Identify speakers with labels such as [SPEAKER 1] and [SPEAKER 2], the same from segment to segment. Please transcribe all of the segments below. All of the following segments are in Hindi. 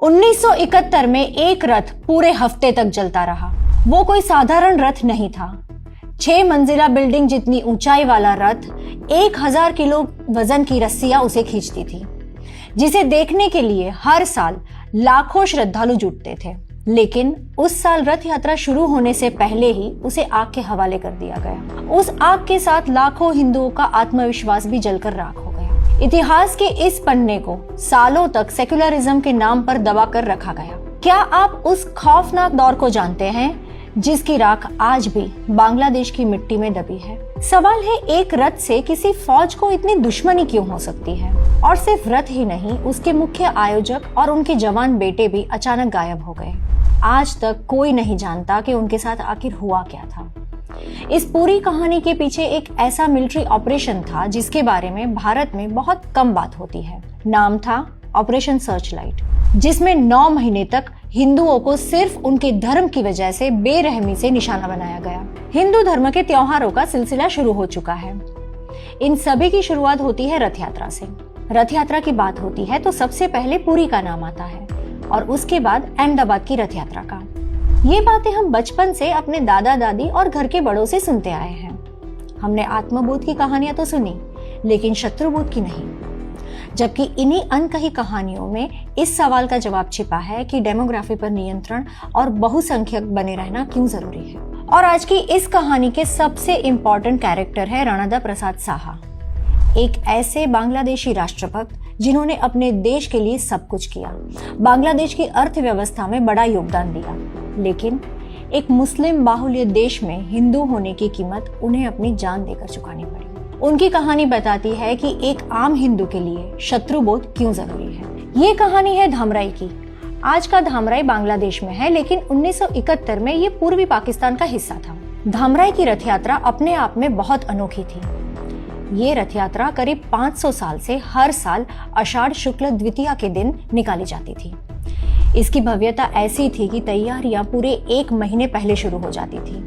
[SPEAKER 1] 1971 में एक रथ पूरे हफ्ते तक जलता रहा। वो कोई साधारण रथ नहीं था। 6 मंजिला बिल्डिंग जितनी ऊंचाई वाला रथ 1000 किलो वजन की रस्सियां उसे खींचती थी, जिसे देखने के लिए हर साल लाखों श्रद्धालु जुटते थे। लेकिन उस साल रथ यात्रा शुरू होने से पहले ही उसे आग के हवाले कर दिया गया। उस आग के साथ लाखों हिंदुओं का आत्मविश्वास भी जलकर राख हो गया। इतिहास के इस पन्ने को सालों तक सेक्युलरिज्म के नाम पर दबाकर रखा गया। क्या आप उस खौफनाक दौर को जानते हैं जिसकी राख आज भी बांग्लादेश की मिट्टी में दबी है? सवाल है, एक रथ से किसी फौज को इतनी दुश्मनी क्यों हो सकती है? और सिर्फ रथ ही नहीं, उसके मुख्य आयोजक और उनके जवान बेटे भी अचानक गायब हो गए। आज तक कोई नहीं जानता कि उनके साथ आखिर हुआ क्या था। इस पूरी कहानी के पीछे एक ऐसा मिलिट्री ऑपरेशन था जिसके बारे में भारत में बहुत कम बात होती है। नाम था ऑपरेशन सर्चलाइट, जिसमें 9 महीने तक हिंदुओं को सिर्फ उनके धर्म की वजह से बेरहमी से निशाना बनाया गया। हिंदू धर्म के त्योहारों का सिलसिला शुरू हो चुका है। इन सभी की शुरुआत होती है रथ यात्रा से। रथ यात्रा की बात होती है तो सबसे पहले पुरी का नाम आता है और उसके बाद अहमदाबाद की रथ यात्रा का। ये बातें हम बचपन से अपने दादा दादी और घर के बड़ों से सुनते आए हैं। हमने आत्मबोध की कहानियां तो सुनी, लेकिन शत्रुबोध की नहीं। जबकि इन्हीं अनकही कहानियों में इस सवाल का जवाब छिपा है कि डेमोग्राफी पर नियंत्रण और बहुसंख्यक बने रहना क्यों जरूरी है। और आज की इस कहानी के सबसे इम्पोर्टेंट कैरेक्टर है राणादा प्रसाद साहा, एक ऐसे बांग्लादेशी राष्ट्रभक्त जिन्होंने अपने देश के लिए सब कुछ किया, बांग्लादेश की अर्थव्यवस्था में बड़ा योगदान दिया। लेकिन एक मुस्लिम बाहुल्य देश में हिंदू होने की कीमत उन्हें अपनी जान देकर चुकानी पड़ी। उनकी कहानी बताती है कि एक आम हिंदू के लिए शत्रुबोध क्यों जरूरी है। ये कहानी है धामराई की। आज का धामराई बांग्लादेश में है, लेकिन 1971 में ये पूर्वी पाकिस्तान का हिस्सा था। धामराई की रथ यात्रा अपने आप में बहुत अनोखी थी। ये रथ यात्रा करीब 500 साल से हर साल आषाढ़ शुक्ल द्वितीया के दिन निकाली जाती थी। इसकी भव्यता ऐसी थी कि तैयारियां पूरे 1 महीने पहले शुरू हो जाती थी।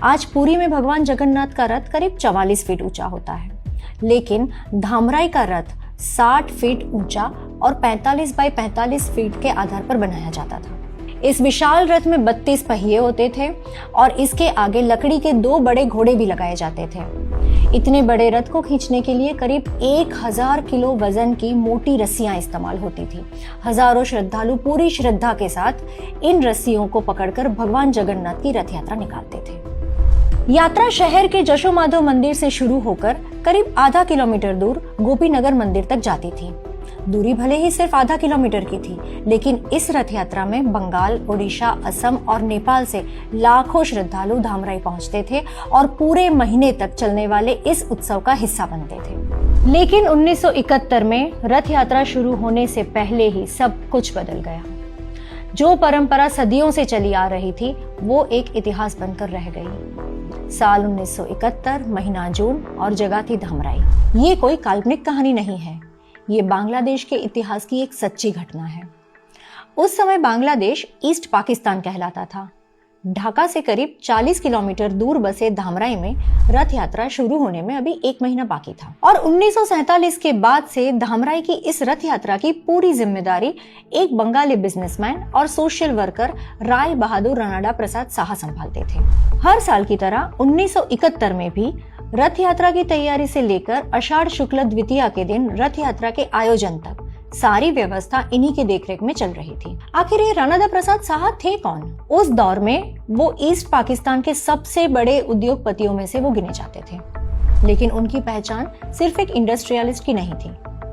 [SPEAKER 1] आज पुरी में भगवान जगन्नाथ का रथ करीब 44 फीट ऊंचा होता है, लेकिन धामराई का रथ 60 फीट ऊंचा और 45 बाय 45 फीट के आधार पर बनाया जाता था। इस विशाल रथ में 32 पहिए होते थे और इसके आगे लकड़ी के 2 बड़े घोड़े भी लगाए जाते थे। इतने बड़े रथ को खींचने के लिए करीब 1000 किलो वजन की मोटी रस्सियां इस्तेमाल होती थी। हजारों श्रद्धालु पूरी श्रद्धा के साथ इन रस्सियों को पकड़कर भगवान जगन्नाथ की रथ यात्रा निकालते थे। यात्रा शहर के जशो माधव मंदिर से शुरू होकर करीब आधा किलोमीटर दूर गोपीनगर मंदिर तक जाती थी। दूरी भले ही सिर्फ आधा किलोमीटर की थी, लेकिन इस रथ यात्रा में बंगाल, ओडिशा, असम और नेपाल से लाखों श्रद्धालु धामराई पहुंचते थे और पूरे महीने तक चलने वाले इस उत्सव का हिस्सा बनते थे। लेकिन 1971 में रथ यात्रा शुरू होने से पहले ही सब कुछ बदल गया। जो परंपरा सदियों से चली आ रही थी वो एक इतिहास बनकर रह गई। साल 1971, महीना जून और जगह थी धामराई। ये कोई काल्पनिक कहानी नहीं है, ये बांग्लादेश के इतिहास की एक सच्ची घटना है। उस समय बांग्लादेश ईस्ट पाकिस्तान कहलाता था। ढाका से करीब 40 किलोमीटर दूर बसे धामराई में रथ यात्रा शुरू होने में अभी 1 महीना बाकी था और 1947 के बाद से धामराई की इस रथ यात्रा की पूरी जिम्मेदारी एक बंगाली बिजनेसमैन और सोशल वर्कर राय बहादुर राणाडा प्रसाद साहा संभालते थे। हर साल की तरह 1971 में भी रथ यात्रा की तैयारी से लेकर आषाढ़ शुक्ल द्वितीया के दिन रथ यात्रा के आयोजन तक सारी व्यवस्था इन्हीं के देखरेख में चल रही थी। आखिर ये राणादा प्रसाद साहा थे कौन? उस दौर में वो ईस्ट पाकिस्तान के सबसे बड़े उद्योगपतियों में से वो गिने जाते थे। लेकिन उनकी पहचान सिर्फ एक इंडस्ट्रियलिस्ट की नहीं थी,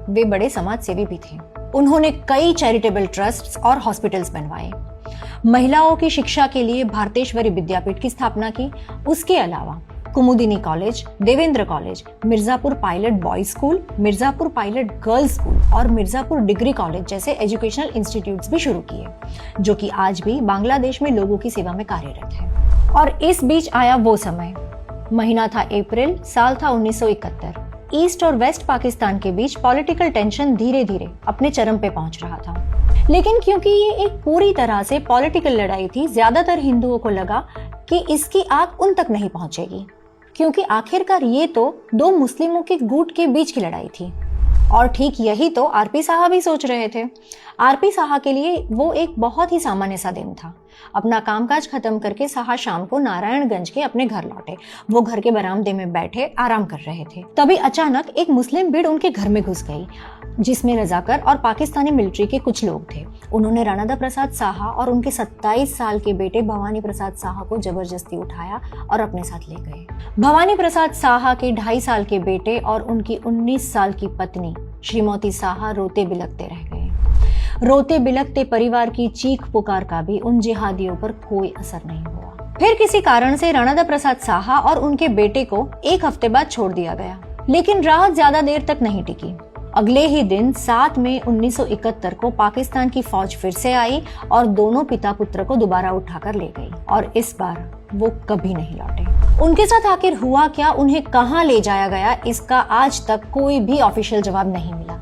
[SPEAKER 1] वे बड़े समाज सेवी भी थे। उन्होंने कई चैरिटेबल ट्रस्ट्स और हॉस्पिटल्स बनवाए, महिलाओं की शिक्षा के लिए भारतेश्वरी विद्यापीठ की स्थापना की। उसके अलावा Kumudini college, Devendra college, Mirzapur pilot boys school, Mirzapur pilot girls school और मिर्जापुर डिग्री कॉलेज जैसे एजुकेशनल इंस्टीट्यूट्स भी शुरू किए, जो कि आज भी बांग्लादेश में लोगों की सेवा में कार्यरत है। और इस बीच आया वो समय, महीना था अप्रैल, साल था 1971। ईस्ट और वेस्ट पाकिस्तान के बीच पॉलिटिकल टेंशन धीरे धीरे अपने चरम पे पहुंच रहा था। लेकिन क्योंकि ये एक पूरी तरह से पॉलिटिकल लड़ाई थी, ज्यादातर हिंदुओं को लगा कि इसकी आग उन तक नहीं पहुंचेगी, क्योंकि आखिरकार ये तो 2 मुस्लिमों के गुट के बीच की लड़ाई थी और ठीक यही तो आरपी साहा भी सोच रहे थे। आरपी साहा के लिए वो एक बहुत ही सामान्य सा दिन था। अपना कामकाज खत्म करके साहा शाम को नारायणगंज के अपने घर लौटे। वो घर के बरामदे में बैठे आराम कर रहे थे। तभी अचानक एक मुस्लिम भीड़ उनके घर में घुस गई, जिसमें रजाकर और पाकिस्तानी मिलिट्री के कुछ लोग थे। उन्होंने राणादा प्रसाद साहा और उनके 27 साल के बेटे भवानी प्रसाद साहा को जबरदस्ती उठाया और अपने साथ ले गए। भवानी प्रसाद साहा के 2.5 साल के बेटे और उनकी 19 साल की पत्नी श्रीमती साहा रोते बिलखते रह गए। रोते बिलखते परिवार की चीख पुकार का भी उन जिहादियों पर कोई असर नहीं हुआ। फिर किसी कारण से राणादा प्रसाद साहा और उनके बेटे को 1 हफ्ते बाद छोड़ दिया गया, लेकिन राहत ज्यादा देर तक नहीं टिकी। अगले ही दिन 7 मई 1971 को पाकिस्तान की फौज फिर से आई और दोनों पिता पुत्र को दोबारा उठाकर ले गई, और इस बार वो कभी नहीं लौटे। उनके साथ आखिर हुआ क्या, उन्हें कहां ले जाया गया, इसका आज तक कोई भी ऑफिशियल जवाब नहीं मिला।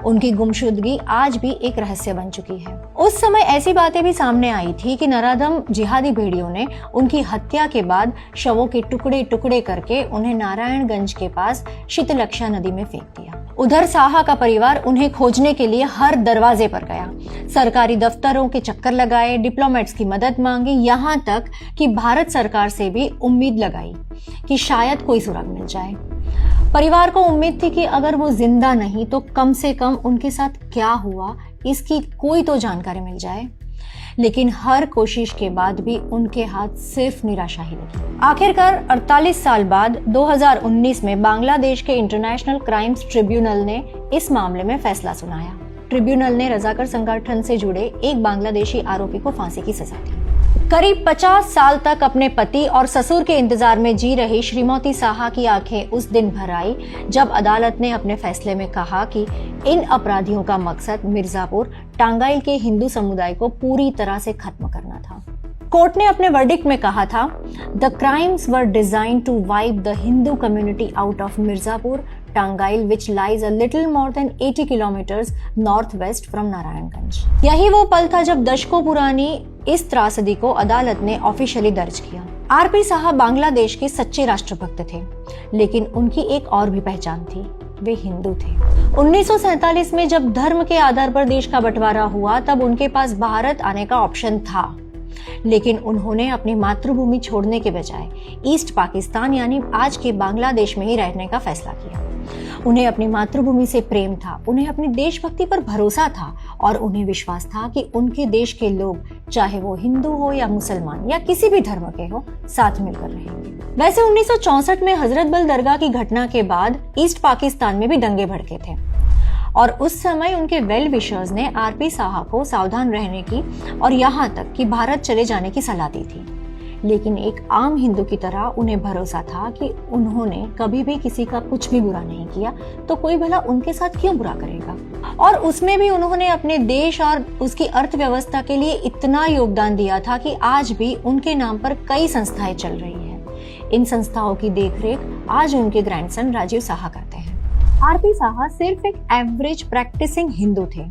[SPEAKER 1] उनकी गुमशुदगी आज भी एक रहस्य बन चुकी है। उस समय ऐसी बातें भी सामने आई थी कि नराधम जिहादी भेड़ियों ने उनकी हत्या के बाद शवों के टुकड़े टुकड़े करके उन्हें नारायणगंज के पास शीतलक्षा नदी में फेंक दिया। उधर साहा का परिवार उन्हें खोजने के लिए हर दरवाजे पर गया, सरकारी दफ्तरों के चक्कर लगाए, डिप्लोमेट्स की मदद मांगी, यहाँ तक कि भारत सरकार से भी उम्मीद लगाई कि शायद कोई सुराग मिल जाए। परिवार को उम्मीद थी कि अगर वो जिंदा नहीं तो कम से कम उनके साथ क्या हुआ इसकी कोई तो जानकारी मिल जाए, लेकिन हर कोशिश के बाद भी उनके हाथ सिर्फ निराशा ही लगी। आखिरकार 48 साल बाद 2019 में बांग्लादेश के इंटरनेशनल क्राइम्स ट्रिब्यूनल ने इस मामले में फैसला सुनाया। ट्रिब्यूनल ने रजाकर संगठन से जुड़े एक बांग्लादेशी आरोपी को फांसी की सजा दी। करीब 50 साल तक अपने पति और ससुर के इंतजार में जी रही श्रीमती साहा की आंखें उस दिन भर आई जब अदालत ने अपने फैसले में कहा कि इन अपराधियों का मकसद मिर्जापुर टांगाइल के हिंदू समुदाय को पूरी तरह से खत्म करना था। कोर्ट ने अपने वर्डिक्ट में कहा था, the crimes were designed to wipe the Hindu community out of Mirzapur Tangail which lies a little more than 80 kilometres north west from Narayanganj. यही वो पल था जब दशकों पुरानी इस त्रासदी को अदालत ने ऑफिशियली दर्ज किया। आरपी साहा बांग्लादेश के सच्चे राष्ट्रभक्त थे, लेकिन उनकी एक और भी पहचान थी, वे हिंदू थे। 1947 में जब धर्म के आधार पर देश का बंटवारा हुआ तब उनके पास भारत आने का ऑप्शन था, लेकिन उन्होंने अपनी मातृभूमि छोड़ने के बजाय ईस्ट पाकिस्तान यानी आज के बांग्लादेश में ही रहने का फैसला किया। उन्हें अपनी मातृभूमि से प्रेम था, उन्हें अपनी देशभक्ति पर भरोसा था और उन्हें विश्वास था कि उनके देश के लोग, चाहे वो हिंदू हो या मुसलमान या किसी भी धर्म के हो, साथ मिलकर रहेंगे। वैसे 1964 में हजरत बल दरगाह की घटना के बाद ईस्ट पाकिस्तान में भी दंगे भड़के थे और उस समय उनके वेल विशर्स ने आरपी साहा को सावधान रहने की और यहाँ तक कि भारत चले जाने की सलाह दी थी। लेकिन एक आम हिंदू की तरह उन्हें भरोसा था कि उन्होंने कभी भी किसी का कुछ भी बुरा नहीं किया, तो कोई भला उनके साथ क्यों बुरा करेगा। और उसमें भी उन्होंने अपने देश और उसकी अर्थव्यवस्था के लिए इतना योगदान दिया था कि आज भी उनके नाम पर कई संस्थाएं चल रही हैं। इन संस्थाओं की देखरेख आज उनके ग्रैंडसन राजीव साहा करते हैं। आरपी साहा सिर्फ एक एवरेज प्रैक्टिसिंग हिंदू थे।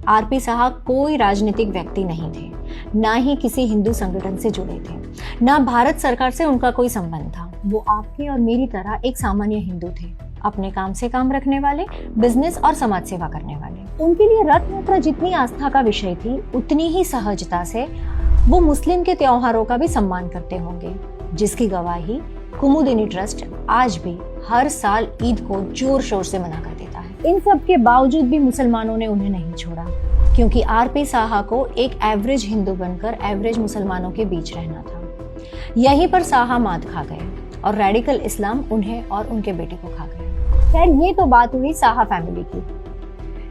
[SPEAKER 1] आरपी साहा कोई राजनीतिक व्यक्ति नहीं थे, ना ही किसी हिंदू संगठन से जुड़े थे, ना भारत सरकार से उनका कोई संबंध था। वो आपके और मेरी तरह एक सामान्य हिंदू थे, अपने काम से काम रखने वाले, बिजनेस और समाज सेवा करने वाले। उनके लिए रथ यात्रा जितनी आस्था का विषय थी, उतनी ही सहजता से वो मुस्लिम के त्योहारों का भी सम्मान करते होंगे, जिसकी गवाही कुमुदिनी ट्रस्ट आज भी हर साल ईद को जोर शोर से मना कर देता है। इन सब के बावजूद भी मुसलमानों ने उन्हें नहीं छोड़ा, क्योंकि आरपी साहा को एक एवरेज हिंदू बनकर एवरेज मुसलमानों के बीच रहना था। यहीं पर साहा मात खा गए और रेडिकल इस्लाम उन्हें और उनके बेटे को खा गया। खैर, ये तो बात हुई साहा फैमिली की,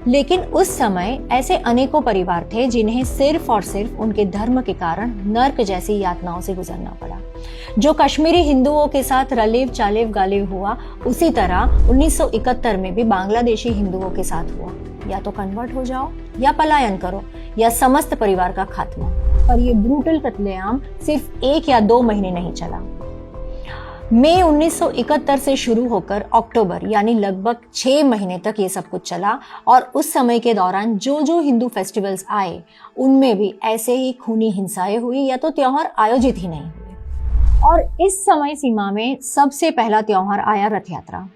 [SPEAKER 1] लेकिन उस समय ऐसे अनेकों परिवार थे जिन्हें सिर्फ और सिर्फ उनके धर्म के कारण नर्क जैसी यातनाओं से गुजरना पड़ा। जो कश्मीरी हिंदुओं के साथ रलेव चालेव गालेव हुआ, उसी तरह 1971 में भी बांग्लादेशी हिंदुओं के साथ हुआ। या तो कन्वर्ट हो जाओ या पलायन करो या समस्त परिवार का खात्मा। और ये ब्रूटल कत्लेआम सिर्फ 1 या 2 महीने नहीं चला। मई 1971 से शुरू होकर अक्टूबर यानी लगभग 6 महीने तक ये सब कुछ चला और उस समय के दौरान जो जो हिंदू फेस्टिवल्स आए उनमें भी ऐसे ही खूनी हिंसाएं हुई या तो त्योहार आयोजित ही नहीं हुए। और इस समय सीमा में सबसे पहला त्योहार आया रथ यात्रा।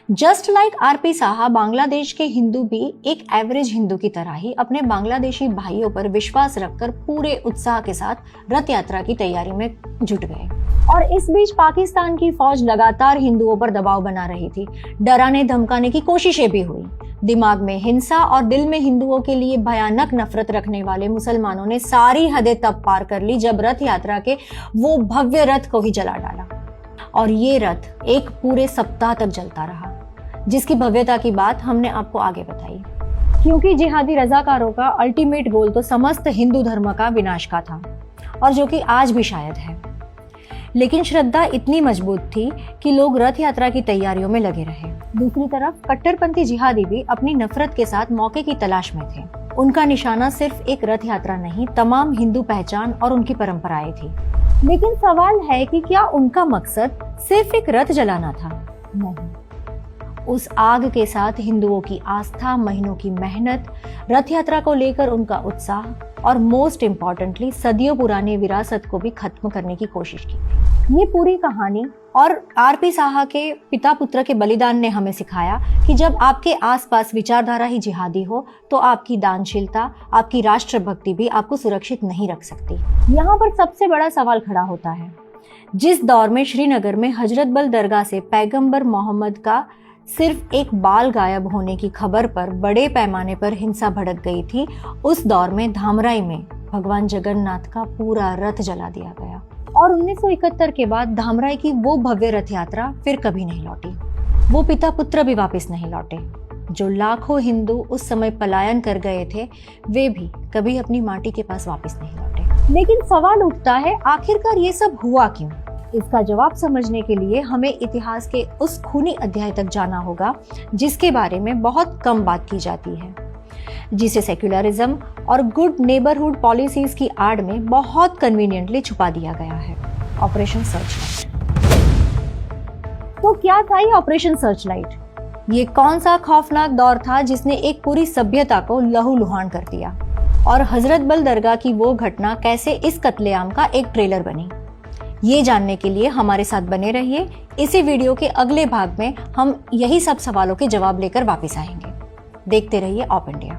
[SPEAKER 1] Just like RP Saha, Bangladesh के हिंदू भी एक एवरेज हिंदू की तरह ही अपने बांग्लादेशी भाइयों पर विश्वास रखकर पूरे उत्साह के साथ रथ यात्रा की तैयारी में जुट गए। और इस बीच पाकिस्तान की फौज लगातार हिंदुओं पर दबाव बना रही थी। डराने धमकाने की कोशिशें भी हुई। दिमाग में हिंसा और दिल में हिंदुओं के लिए भयानक नफरत रखने वाले मुसलमानों ने सारी हदें तब पार कर ली जब रथ यात्रा के वो भव्य रथ को ही जला डाला। और ये रथ एक पूरे सप्ताह तक जलता रहा, जिसकी भव्यता की बात हमने आपको आगे बताई। क्योंकि जिहादी रजाकारों का अल्टीमेट गोल तो समस्त हिंदू धर्म का विनाश का था, और जो कि आज भी शायद है। लेकिन श्रद्धा इतनी मजबूत थी कि लोग रथ यात्रा की तैयारियों में लगे रहे। दूसरी तरफ कट्टरपंथी जिहादी भी अपनी नफरत के साथ मौके की तलाश में थे। उनका निशाना सिर्फ एक रथ यात्रा नहीं, तमाम हिंदू पहचान और उनकी परंपराएं थी। लेकिन सवाल है कि क्या उनका मकसद सिर्फ एक रथ जलाना था? नहीं, उस आग के साथ हिंदुओं की आस्था, महीनों की मेहनत, रथ यात्रा को लेकर उनका उत्साह और मोस्ट इम्पॉर्टेंटली सदियों पुरानी विरासत को भी खत्म करने की कोशिश की। ये पूरी कहानी और आरपी साहा के पिता पुत्र के बलिदान ने हमें सिखाया कि जब आपके आसपास विचारधारा ही जिहादी हो तो आपकी दानशीलता, आपकी राष्ट्रभक्ति भी आपको सुरक्षित नहीं रख सकती। यहाँ पर सबसे बड़ा सवाल खड़ा होता है, जिस दौर में श्रीनगर में हजरत बल दरगाह से पैगंबर मोहम्मद का सिर्फ एक बाल गायब होने की खबर पर बड़े पैमाने पर हिंसा भड़क गई थी, उस दौर में धामराई में भगवान जगन्नाथ का पूरा रथ जला दिया गया। और 1971 के बाद धामराई की वो भव्य रथ यात्रा फिर कभी नहीं लौटी। वो पिता पुत्र भी वापस नहीं लौटे। जो लाखों हिंदू उस समय पलायन कर गए थे, वे भी कभी अपनी माटी के पास वापस नहीं लौटे। लेकिन सवाल उठता है, आखिरकार ये सब हुआ क्यों? इसका जवाब समझने के लिए हमें इतिहास के उस खूनी अध्याय तक जाना होगा जिसके बारे में बहुत कम बात की जाती है, जिसे सेक्युलरिज्म और गुड नेबरहुड पॉलिसीज की आड़ में बहुत कन्वीनियंटली छुपा दिया गया है। Operation Searchlight. तो क्या था ये ऑपरेशन सर्चलाइट? ये कौन सा खौफनाक दौर था जिसने एक पूरी सभ्यता को लहूलुहान कर दिया? और हजरत बल दरगाह की वो घटना कैसे इस कत्लेआम का एक ट्रेलर बनी? ये जानने के लिए हमारे साथ बने रहिए। इसी वीडियो के अगले भाग में हम यही सब सवालों के जवाब लेकर वापस आएंगे। देखते रहिए ऑप इंडिया।